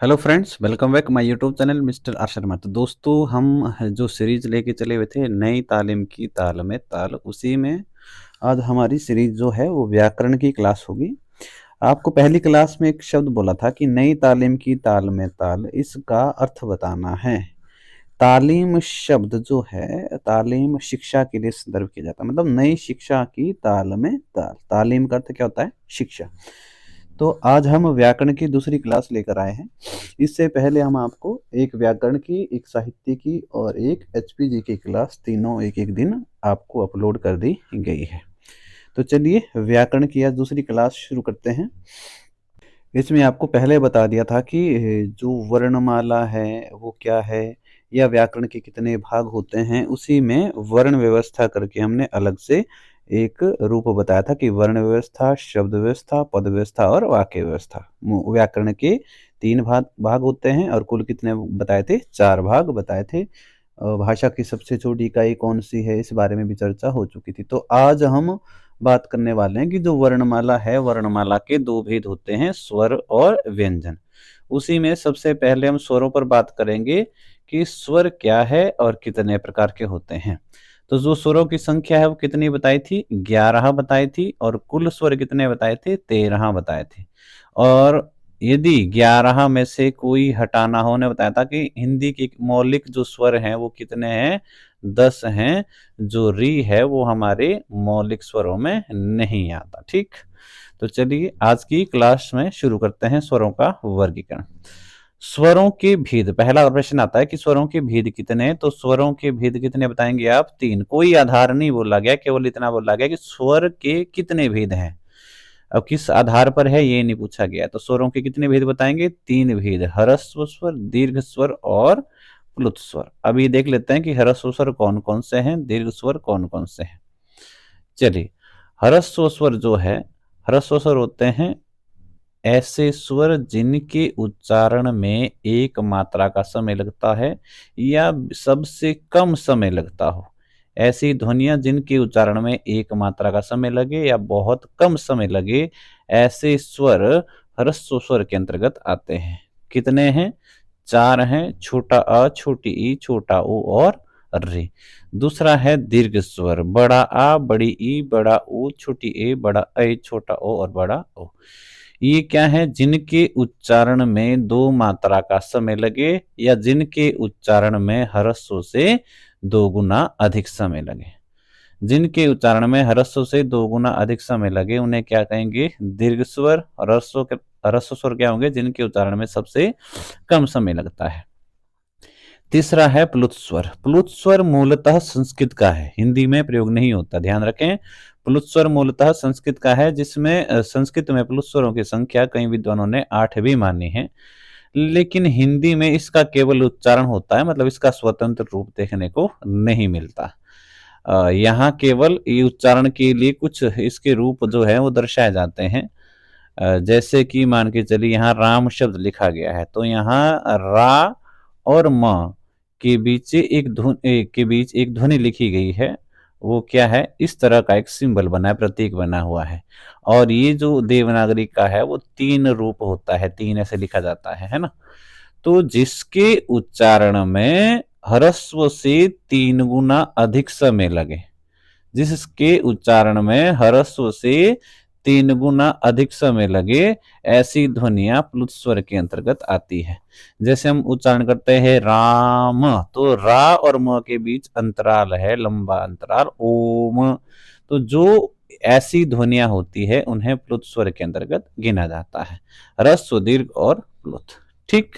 Hello friends, welcome back my YouTube channel mister R Sharma. तो दोस्तों, हम जो सीरीज लेके चले हुए थे नई तालीम की ताल में ताल, उसी में आज हमारी सीरीज जो है वो व्याकरण की क्लास होगी। आपको पहली क्लास में एक शब्द बोला था कि नई तालीम की ताल में ताल, इसका अर्थ बताना है। तालीम शब्द जो है, तालीम शिक्षा के लिए संदर्भ किया जाता है, मतलब नई शिक्षा की ताल में ताल। तालीम का अर्थ क्या होता है? शिक्षा। तो आज हम व्याकरण की दूसरी क्लास लेकर आए हैं। इससे पहले हम आपको एक व्याकरण की, एक साहित्य की और एक एचपीजी की क्लास, तीनों एक एक दिन आपको अपलोड कर दी गई है। तो चलिए व्याकरण की आज दूसरी क्लास शुरू करते हैं। इसमें आपको पहले बता दिया था कि जो वर्णमाला है वो क्या है, या व्याकरण के कितने भाग होते हैं। उसी में वर्ण व्यवस्था करके हमने अलग से एक रूप बताया था कि वर्ण व्यवस्था, शब्द व्यवस्था, पद व्यवस्था और वाक्य व्यवस्था। व्याकरण के तीन भाग होते हैं और कुल कितने बताए थे? चार भाग बताए थे। भाषा की सबसे छोटी इकाई कौन सी है, इस बारे में भी चर्चा हो चुकी थी। तो आज हम बात करने वाले हैं कि जो वर्णमाला है, वर्णमाला के दो भेद होते हैं, स्वर और व्यंजन। उसी में सबसे पहले हम स्वरों पर बात करेंगे कि स्वर क्या है और कितने प्रकार के होते हैं। तो जो स्वरों की संख्या है वो कितनी बताई थी? 11 बताई थी। और कुल स्वर कितने बताए थे? 13 बताए थे। और यदि 11 में से कोई हटाना हो, ने बताया था कि हिंदी की मौलिक जो स्वर हैं वो कितने हैं? 10 हैं। जो री है वो हमारे मौलिक स्वरों में नहीं आता। ठीक, तो चलिए आज की क्लास में शुरू करते हैं स्वरों का वर्गीकरण। स्वरों के भेद, पहला प्रश्न आता है कि स्वरों के भेद कितने हैं? तो स्वरों के भेद कितने बताएंगे आप? 3। कोई आधार नहीं बोला गया, केवल इतना बोला गया कि स्वर के कितने भेद हैं। अब किस आधार पर है ये नहीं पूछा गया। तो स्वरों के कितने भेद बताएंगे? 3 भेद, ह्रस्व स्वर, दीर्घ स्वर और प्लुत स्वर। अब ये देख लेते हैं कि ह्रस्व स्वर कौन कौन से हैं, दीर्घ स्वर कौन कौन से हैं। चलिए, ह्रस्व स्वर जो है, ह्रस्व स्वर होते हैं ऐसे स्वर जिनके उच्चारण में एक मात्रा का समय लगता है या सबसे कम समय लगता हो। ऐसी ध्वनियां जिनके उच्चारण में एक मात्रा का समय लगे या बहुत कम समय लगे, ऐसे स्वर ह्रस्व स्वर के अंतर्गत आते हैं। कितने हैं? 4 हैं। छोटा अ, छोटी ई, छोटा ओ और रे। दूसरा है दीर्घ स्वर, बड़ा आ, बड़ी ई, बड़ा ऊ, छोटी ए, बड़ा ऐ, छोटा ओ और बड़ा ओ। ये क्या है? जिनके उच्चारण में 2 मात्रा का समय लगे या जिनके उच्चारण में ह्रस्व से 2 गुना अधिक समय लगे। जिनके उच्चारण में ह्रस्व से 2 गुना अधिक समय लगे उन्हें क्या कहेंगे? दीर्घ स्वर। ह्रस्व स्वर क्या होंगे? जिनके उच्चारण में सबसे कम समय लगता है। तीसरा है प्लुत स्वर। प्लुत स्वर मूलतः संस्कृत का है, हिंदी में प्रयोग नहीं होता, ध्यान रखें। प्लुत स्वर मूलतः संस्कृत का है, जिसमें संस्कृत में प्लुत स्वरों की संख्या कई विद्वानों ने 8 भी मानी है, लेकिन हिंदी में इसका केवल उच्चारण होता है, मतलब इसका स्वतंत्र रूप देखने को नहीं मिलता। यहाँ केवल ये उच्चारण के लिए कुछ इसके रूप जो है वो दर्शाए जाते हैं। जैसे कि मान के चलिए यहाँ राम शब्द लिखा गया है, तो यहाँ रा और म के बीच एक ध्वनि लिखी गई है। वो क्या है? इस तरह का एक सिंबल बना है, प्रतीक बना हुआ है। और ये जो देवनागरी का है वो 3 रूप होता है, 3 ऐसे लिखा जाता है ना। तो जिसके उच्चारण में ह्रस्व से 3 गुना अधिक समय लगे, जिसके उच्चारण में ह्रस्व से 3 गुना अधिक समय लगे, ऐसी ध्वनियां प्लुत स्वर के अंतर्गत आती है। जैसे हम उच्चारण करते हैं राम, तो रा और म के बीच अंतराल है, लंबा अंतराल, ओम। तो जो ऐसी ध्वनियां होती है उन्हें प्लुत स्वर के अंतर्गत गिना जाता है, ह्रस्व, दीर्घ और प्लुत। ठीक,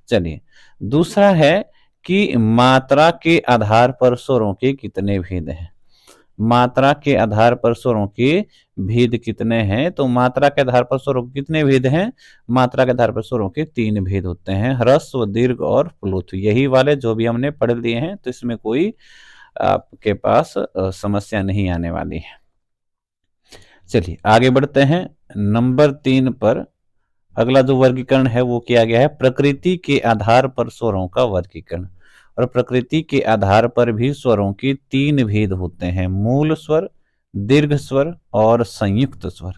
चलिए दूसरा है कि मात्रा के आधार पर स्वरों के कितने भेद हैं। मात्रा के आधार पर स्वरों के भेद कितने हैं? तो मात्रा के आधार पर स्वरों के कितने भेद हैं? मात्रा के आधार पर स्वरों के 3 भेद होते हैं, ह्रस्व, दीर्घ और प्लुत। यही वाले जो भी हमने पढ़ लिए हैं, तो इसमें कोई आपके पास समस्या नहीं आने वाली है। चलिए आगे बढ़ते हैं। नंबर 3 पर अगला जो वर्गीकरण है वो किया गया है प्रकृति के आधार पर स्वरों का वर्गीकरण। और प्रकृति के आधार पर भी स्वरों के 3 भेद होते हैं, मूल स्वर, दीर्घ स्वर और संयुक्त स्वर।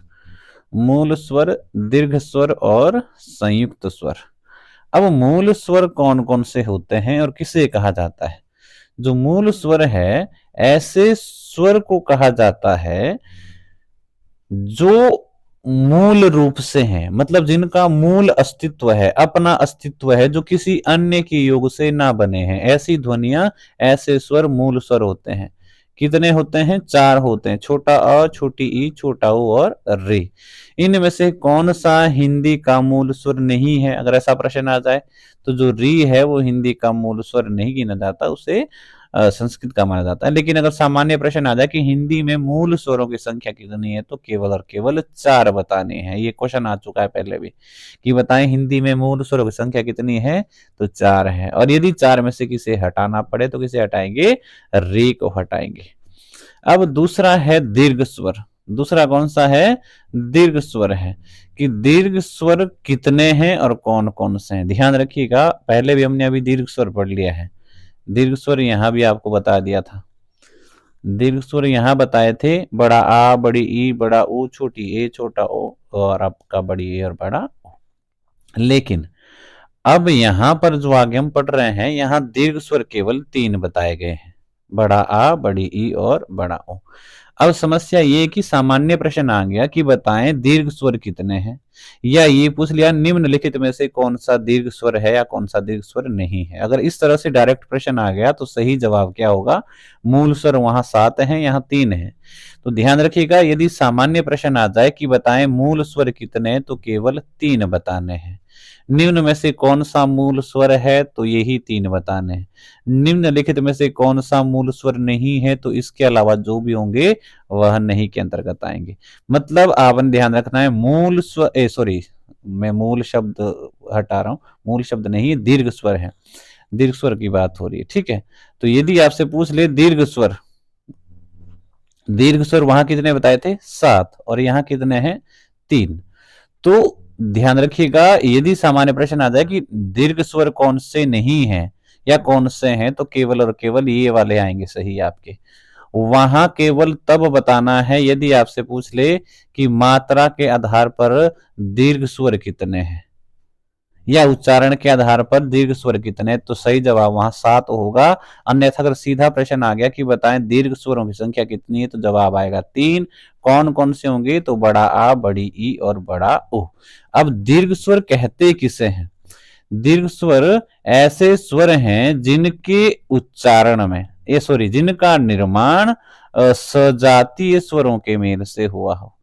मूल स्वर, दीर्घ स्वर और संयुक्त स्वर। अब मूल स्वर कौन कौन से होते हैं और किसे कहा जाता है? जो मूल स्वर है, ऐसे स्वर को कहा जाता है जो मूल रूप से हैं, मतलब जिनका मूल अस्तित्व है, अपना अस्तित्व है, जो किसी अन्य के योग से ना बने हैं। ऐसी ध्वनियां, ऐसे स्वर मूल स्वर होते हैं। कितने होते हैं? 4 होते हैं। छोटा अ, छोटी ई, छोटा ऊ और रे। इनमें से कौन सा हिंदी का मूल स्वर नहीं है? अगर ऐसा प्रश्न आ जाए तो जो री है वो हिंदी का मूल स्वर नहीं गिना जाता, उसे संस्कृत का माना जाता है। लेकिन अगर सामान्य प्रश्न आ जाए कि हिंदी में मूल स्वरों की संख्या कितनी है, तो केवल और केवल 4 बताने हैं। ये क्वेश्चन आ चुका है पहले भी कि बताएं हिंदी में मूल स्वरों की संख्या कितनी है, तो 4 है। और यदि 4 में से किसे हटाना पड़े तो किसे हटाएंगे? रे को हटाएंगे। अब दूसरा है दीर्घ स्वर। दूसरा कौन सा है? दीर्घ स्वर है। कि दीर्घ स्वर कितने हैं और कौन कौन से हैं। ध्यान रखिएगा, पहले भी हमने अभी दीर्घ स्वर पढ़ लिया है। दीर्घ स्वर यहां भी आपको बता दिया था। दीर्घ स्वर यहां बताए थे, बड़ा आ, बड़ी ई, बड़ा ओ, छोटी ए, छोटा ओ, और आपका बड़ी ए और बड़ा ओ। लेकिन अब यहां पर जो आगे हम पढ़ रहे हैं, यहां दीर्घ स्वर केवल 3 बताए गए हैं, बड़ा आ, बड़ी ई और बड़ा ओ। अब समस्या ये कि सामान्य प्रश्न आ गया कि बताएं दीर्घ स्वर कितने हैं, या ये पूछ लिया निम्नलिखित में से कौन सा दीर्घ स्वर है या कौन सा दीर्घ स्वर नहीं है। अगर इस तरह से डायरेक्ट प्रश्न आ गया तो सही जवाब क्या होगा? मूल स्वर वहां 7 है, यहाँ 3 है। तो ध्यान रखिएगा, यदि सामान्य प्रश्न आ जाए कि बताएं मूल स्वर कितने, तो केवल 3 बताने हैं। निम्न में से कौन सा मूल स्वर है, तो यही 3 बताने हैं। निम्नलिखित में से कौन सा मूल स्वर नहीं है, तो इसके अलावा जो भी होंगे वह नहीं के अंतर्गत आएंगे। मतलब आपने ध्यान रखना है, मूल स्वर सॉरी, मैं मूल शब्द हटा रहा हूं, मूल शब्द नहीं, दीर्घ स्वर है। दीर्घ स्वर की बात हो रही है, ठीक है। तो यदि आपसे पूछ ले दीर्घ स्वर, दीर्घ स्वर वहां कितने बताए थे? 7, और यहां कितने हैं? 3। तो ध्यान रखिएगा, यदि सामान्य प्रश्न आ जाए कि दीर्घ स्वर कौन से नहीं है या कौन से हैं, तो केवल और केवल ये वाले आएंगे सही आपके। वहां केवल तब बताना है यदि आपसे पूछ ले कि मात्रा के आधार पर दीर्घ स्वर कितने हैं या उच्चारण के आधार पर दीर्घ स्वर कितने, तो सही जवाब वहां 7 होगा। अन्यथा अगर सीधा प्रश्न आ गया कि बताएं दीर्घ स्वरों की संख्या कितनी है, तो जवाब आएगा 3। कौन कौन से होंगे? तो बड़ा आ, बड़ी ई और बड़ा ओ। अब दीर्घ स्वर कहते किसे हैं? दीर्घ स्वर ऐसे स्वर हैं जिनके उच्चारण में जिनका निर्माण सजातीय स्वरों के मेल से हुआ हो।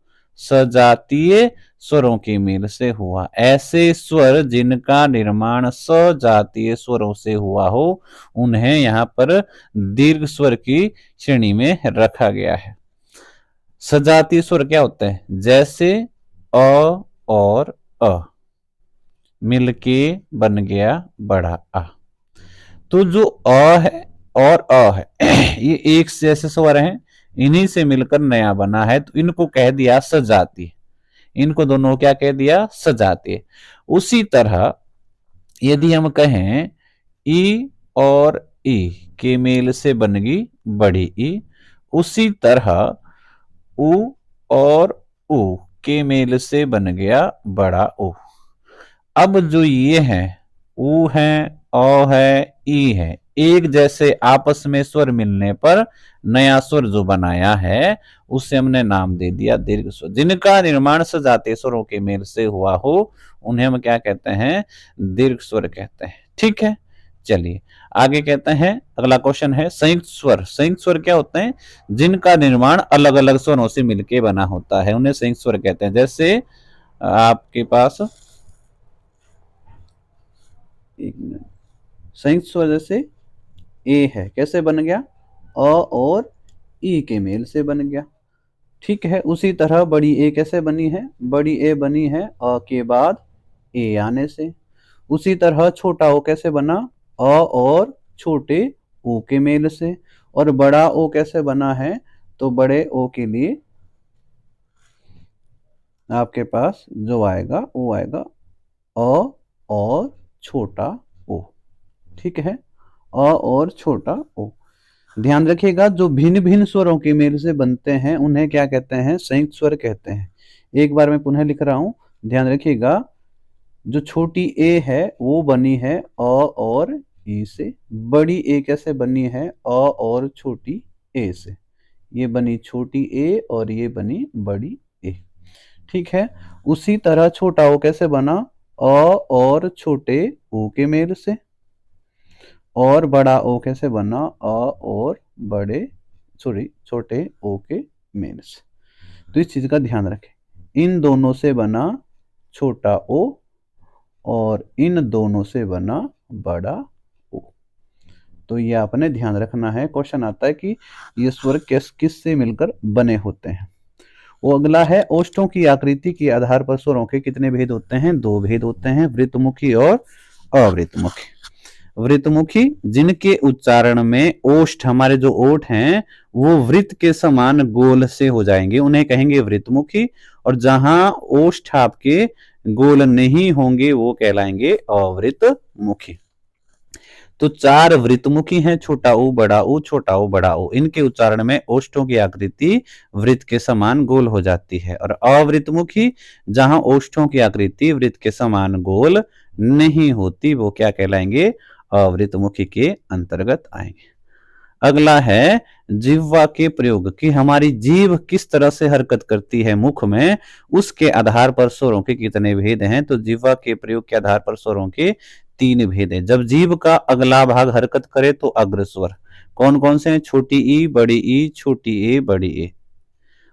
सजातीय स्वरों के मेल से हुआ, ऐसे स्वर जिनका निर्माण सजातीय स्वरों से हुआ हो, उन्हें यहाँ पर दीर्घ स्वर की श्रेणी में रखा गया है। सजातीय स्वर क्या होते हैं? जैसे अ और अ मिलके बन गया बड़ा आ। तो जो अ है और अ है ये एक से ऐसे स्वर हैं, इन्हीं से मिलकर नया बना है, तो इनको कह दिया सजातीय। इनको दोनों क्या कह दिया? सजातीय। उसी तरह यदि हम कहें ई और ई के मेल से बन गई बड़ी ई, उसी तरह उ और उ के मेल से बन गया बड़ा ओ। अब जो ये है, ऊ है, अ है, ई है, एक जैसे आपस में स्वर मिलने पर नया स्वर जो बनाया है, उसे हमने नाम दे दिया दीर्घ स्वर। जिनका निर्माण सजातीय स्वरों के मेल से हुआ हो, उन्हें हम क्या कहते हैं? दीर्घ स्वर कहते हैं। ठीक है, चलिए आगे कहते हैं। अगला क्वेश्चन है संयुक्त स्वर। संयुक्त स्वर क्या होते हैं? जिनका निर्माण अलग अलग स्वरों से मिलकर बना होता है, उन्हें संयुक्त स्वर कहते हैं। जैसे आपके पास एक मिनट, संयुक्त स्वर जैसे ए है, कैसे बन गया? अ और ई के मेल से बन गया। ठीक है, उसी तरह बड़ी ए कैसे बनी है? बड़ी ए बनी है अ के बाद ए आने से। उसी तरह छोटा ओ कैसे बना? अ और छोटे ओ के मेल से। और बड़ा ओ कैसे बना है? तो बड़े ओ के लिए आपके पास जो आएगा वो आएगा अ और छोटा ओ। ठीक है, अ और छोटा ओ। ध्यान रखिएगा, जो भिन्न भिन्न स्वरों के मेल से बनते हैं उन्हें क्या कहते हैं? संयुक्त स्वर कहते हैं। एक बार मैं पुनः लिख रहा हूं, ध्यान रखिएगा। जो छोटी ए है वो बनी है अ और ई से, बड़ी ए कैसे बनी है अ और छोटी ए से, ये बनी छोटी ए और ये बनी बड़ी ए। ठीक है, उसी तरह छोटा ओ कैसे बना अ और छोटे ओ के मेल से, और बड़ा ओ कैसे बना अ और छोटे ओ के मेल से। तो इस चीज का ध्यान रखें, इन दोनों से बना छोटा ओ और इन दोनों से बना बड़ा ओ। तो ये आपने ध्यान रखना है, क्वेश्चन आता है कि ये स्वर किस से मिलकर बने होते हैं। वो अगला है, ओष्ठों की आकृति के आधार पर स्वरों के कितने भेद होते हैं? 2 भेद होते हैं, वृत्तमुखी और अवृत्तमुखी। वृत्तमुखी जिनके उच्चारण में ओष्ठ, हमारे जो ओठ हैं वो वृत्त के समान गोल से हो जाएंगे, उन्हें कहेंगे वृत्तमुखी, और जहां ओष्ठ आपके गोल नहीं होंगे वो कहलाएंगे अवृत्तमुखी। तो 4 वृत्तमुखी हैं, छोटा ऊ बड़ा ऊ छोटा ऊ बड़ा ऊ, इनके उच्चारण में ओष्ठों की आकृति वृत्त के समान गोल हो जाती है। और अवृत्तमुखी जहां ओष्ठों की आकृति वृत्त के समान गोल नहीं होती वो क्या कहलाएंगे? अवृत्तमुखी के अंतर्गत आएंगे। अगला है जिह्वा के प्रयोग, कि हमारी जीभ किस तरह से हरकत करती है मुख में, उसके आधार पर स्वरों के कितने भेद हैं? तो जिह्वा के प्रयोग के आधार पर स्वरों के 3 भेद हैं। जब जीभ का अगला भाग हरकत करे तो अग्र स्वर कौन कौन से हैं? छोटी ई, बड़ी ई, छोटी ए, बड़ी ए,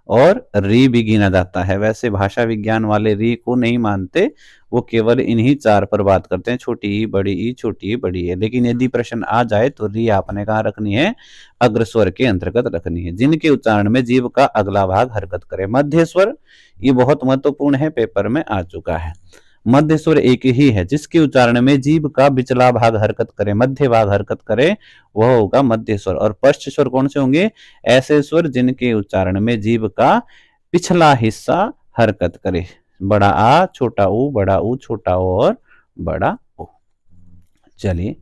और री भी गिना जाता है। वैसे भाषा विज्ञान वाले री को नहीं मानते, वो केवल इन्हीं 4 पर बात करते हैं, छोटी ई, बड़ी ई, छोटी ई, बड़ी ए। लेकिन यदि प्रश्न आ जाए तो री आपने कहाँ रखनी है? अग्र स्वर के अंतर्गत रखनी है, जिनके उच्चारण में जीभ का अगला भाग हरकत करे। मध्य स्वर, ये बहुत महत्वपूर्ण है, पेपर में आ चुका है। मध्य स्वर एक ही है जिसके उच्चारण में जीभ का पिछला भाग हरकत करे, मध्य भाग हरकत करे, वह होगा मध्य स्वर। और पश्च स्वर कौन से होंगे? ऐसे स्वर जिनके उच्चारण में जीभ का पिछला हिस्सा हरकत करे, बड़ा आ, छोटा ऊ, बड़ा ऊ, छोटा ओ और बड़ा ओ। चलिए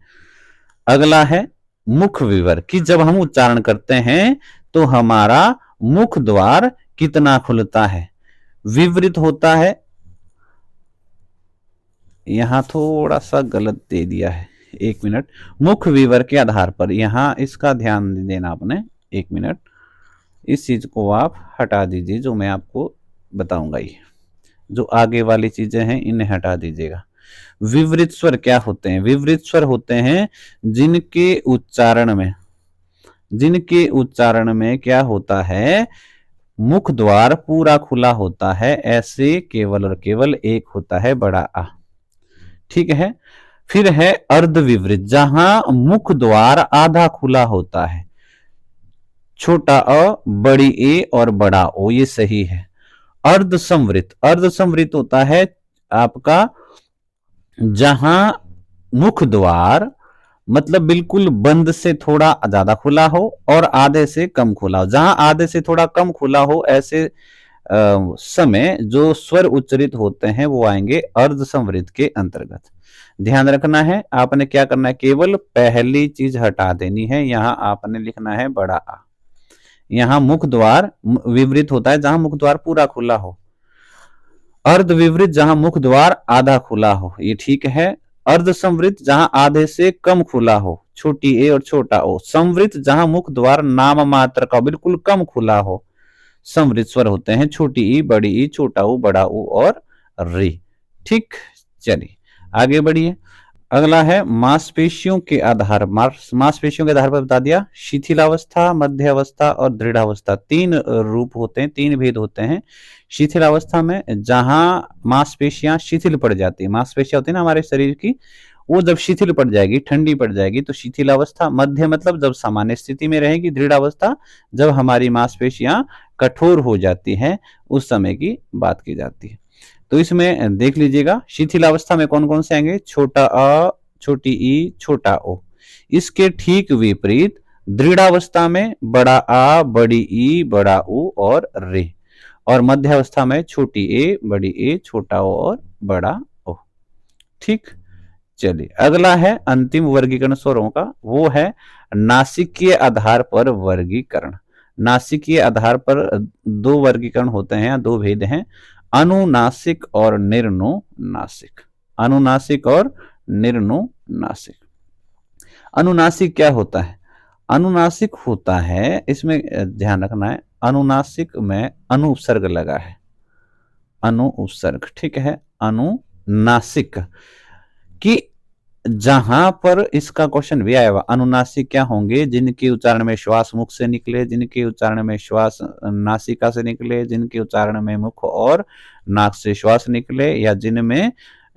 अगला है मुख विवर, कि जब हम उच्चारण करते हैं तो हमारा मुख द्वार कितना खुलता है? विवृत होता है, यहां थोड़ा सा गलत दे दिया है, 1 मिनट। मुख विवर के आधार पर यहां इसका ध्यान देना आपने, 1 मिनट, इस चीज को आप हटा दीजिए जो मैं आपको बताऊंगा, ये जो आगे वाली चीजें हैं इन्हें हटा दीजिएगा। विवृत स्वर क्या होते हैं? विवृत स्वर होते हैं जिनके उच्चारण में क्या होता है? मुख द्वार पूरा खुला होता है, ऐसे केवल और केवल एक होता है, बड़ा आ। ठीक है, फिर है अर्ध विवृत, जहां मुख द्वार आधा खुला होता है, छोटा अ, बड़ी ए और बड़ा ओ, ये सही है। अर्ध संवृत, अर्ध संवृत होता है आपका जहां मुख द्वार मतलब बिल्कुल बंद से थोड़ा ज्यादा खुला हो और आधे से कम खुला हो। जहां आधे से थोड़ा कम खुला हो ऐसे समय जो स्वर उच्चरित होते हैं वो आएंगे अर्ध संवृत के अंतर्गत। ध्यान रखना है, आपने क्या करना है? केवल पहली चीज हटा देनी है, यहां आपने लिखना है बड़ा आ। यहां मुख द्वार विवृत होता है जहां मुख द्वार पूरा खुला हो, अर्ध विवृत जहां मुख द्वार आधा खुला हो, ये ठीक है। अर्ध संवृत जहां आधे से कम खुला हो, छोटी ए और छोटा ओ। संवृत जहां मुख द्वार नाम मात्र का बिल्कुल कम खुला हो, संवृत स्वर होते हैं छोटी ई, बड़ी ई, छोटा ऊ, बड़ा ऊ और री। ठीक, चलिए आगे बढ़िए। अगला है मांसपेशियों के आधार, मांसपेशियों के आधार पर बता दिया, शिथिलावस्था, मध्य अवस्था और दृढ़ावस्था, 3 रूप होते हैं, 3 भेद होते हैं। शिथिलावस्था में जहां मांसपेशियां शिथिल पड़ जाती है, मांसपेशियां होती है ना हमारे शरीर की, वो जब शिथिल पड़ जाएगी, ठंडी पड़ जाएगी तो शिथिलावस्था। मध्य मतलब जब सामान्य स्थिति में रहेगी। दृढ़ावस्था जब हमारी मांसपेशियां कठोर हो जाती हैं, उस समय की बात की जाती है। तो इसमें देख लीजिएगा शिथिलावस्था में कौन कौन से आएंगे? छोटा अ, छोटी ई, छोटा ओ। इसके ठीक विपरीत दृढ़ावस्था में बड़ा आ, बड़ी ई, बड़ा ऊ और रे। और मध्यावस्था में छोटी ए, बड़ी ए, छोटा ओ और बड़ा ओ। ठीक, चलिए अगला है अंतिम वर्गीकरण स्वरों का, वो है नासिकीय आधार पर वर्गीकरण। नासिकीय आधार पर 2 वर्गीकरण होते हैं, 2 भेद हैं, अनुनासिक और निर्नुनासिक। अनुनासिक और निर्नुनासिक। अनुनासिक क्या होता है? अनुनासिक होता है, इसमें ध्यान रखना है, अनुनासिक में अनु उपसर्ग लगा है, अनु उपसर्ग, ठीक है। अनुनासिक कि जहां पर इसका क्वेश्चन भी आया हुआ, अनुनासिक क्या होंगे? जिनके उच्चारण में श्वास मुख से निकले, जिनके उच्चारण में श्वास नासिका से निकले, जिनके उच्चारण में मुख और नाक से श्वास निकले, या जिनमें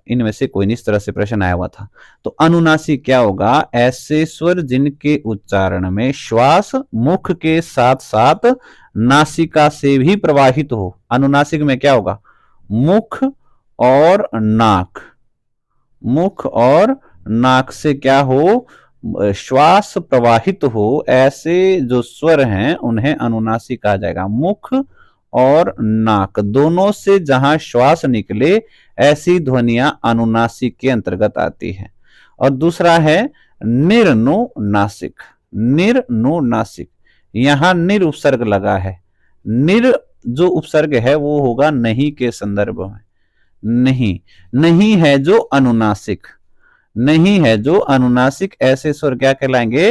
इनमें से कोई नहीं, इस तरह से प्रश्न आया हुआ था। तो अनुनासिक क्या होगा? ऐसे स्वर जिनके उच्चारण में श्वास मुख के साथ साथ नासिका से भी प्रवाहित हो। अनुनासिक में क्या होगा? मुख और नाक, मुख और नाक से क्या हो? श्वास प्रवाहित हो, ऐसे जो स्वर हैं उन्हें अनुनासिक कहा जाएगा। मुख और नाक दोनों से जहां श्वास निकले, ऐसी ध्वनियां अनुनासिक के अंतर्गत आती है। और दूसरा है निर्नुनासिक। निर्नुनासिक, यहां निर उपसर्ग लगा है। निर जो उपसर्ग है वो होगा नहीं के संदर्भ में। नहीं, नहीं है जो अनुनासिक, नहीं है जो अनुनासिक, ऐसे स्वर क्या कहलाएंगे?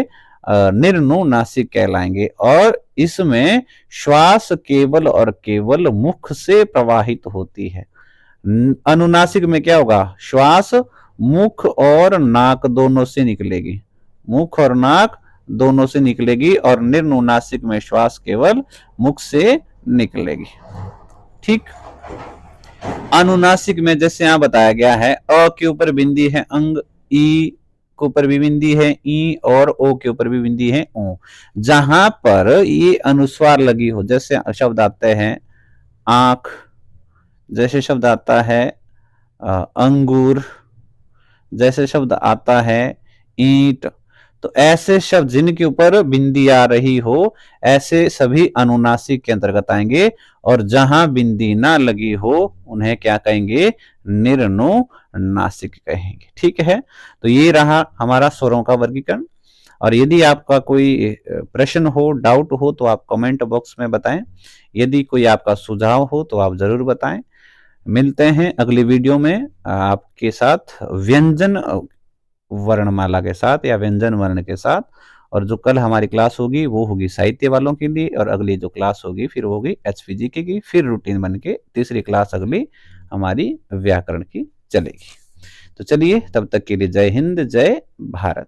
निर्नुनासिक कहलाएंगे। और इसमें श्वास केवल और केवल मुख से प्रवाहित होती है। अनुनासिक में क्या होगा? श्वास मुख और नाक दोनों से निकलेगी, मुख और नाक दोनों से निकलेगी, और निर्नुनासिक में श्वास केवल मुख से निकलेगी। ठीक। अनुनासिक में जैसे यहां बताया गया है, अ के ऊपर बिंदी है अंग, ई के ऊपर भी बिंदी है ई, और ओ के ऊपर भी बिंदी है ओ। जहां पर ये अनुस्वार लगी हो, जैसे शब्द आते हैं आंख, जैसे शब्द आता है अंगूर, जैसे शब्द आता है ईंट, तो ऐसे शब्द जिनके ऊपर बिंदी आ रही हो, ऐसे सभी अनुनासिक के अंतर्गत आएंगे। और जहां बिंदी ना लगी हो उन्हें क्या कहेंगे? निर्नुनासिक कहेंगे। ठीक है, तो ये रहा हमारा स्वरों का वर्गीकरण। और यदि आपका कोई प्रश्न हो, डाउट हो, तो आप कमेंट बॉक्स में बताएं। यदि कोई आपका सुझाव हो तो आप जरूर बताएं। मिलते हैं अगली वीडियो में आपके साथ व्यंजन वर्णमाला के साथ या व्यंजन वर्ण के साथ। और जो कल हमारी क्लास होगी वो होगी साहित्य वालों के लिए, और अगली जो क्लास होगी फिर होगी HPGK की, फिर रूटीन बन के तीसरी क्लास अगली हमारी व्याकरण की चलेगी। तो चलिए, तब तक के लिए जय हिंद, जय भारत।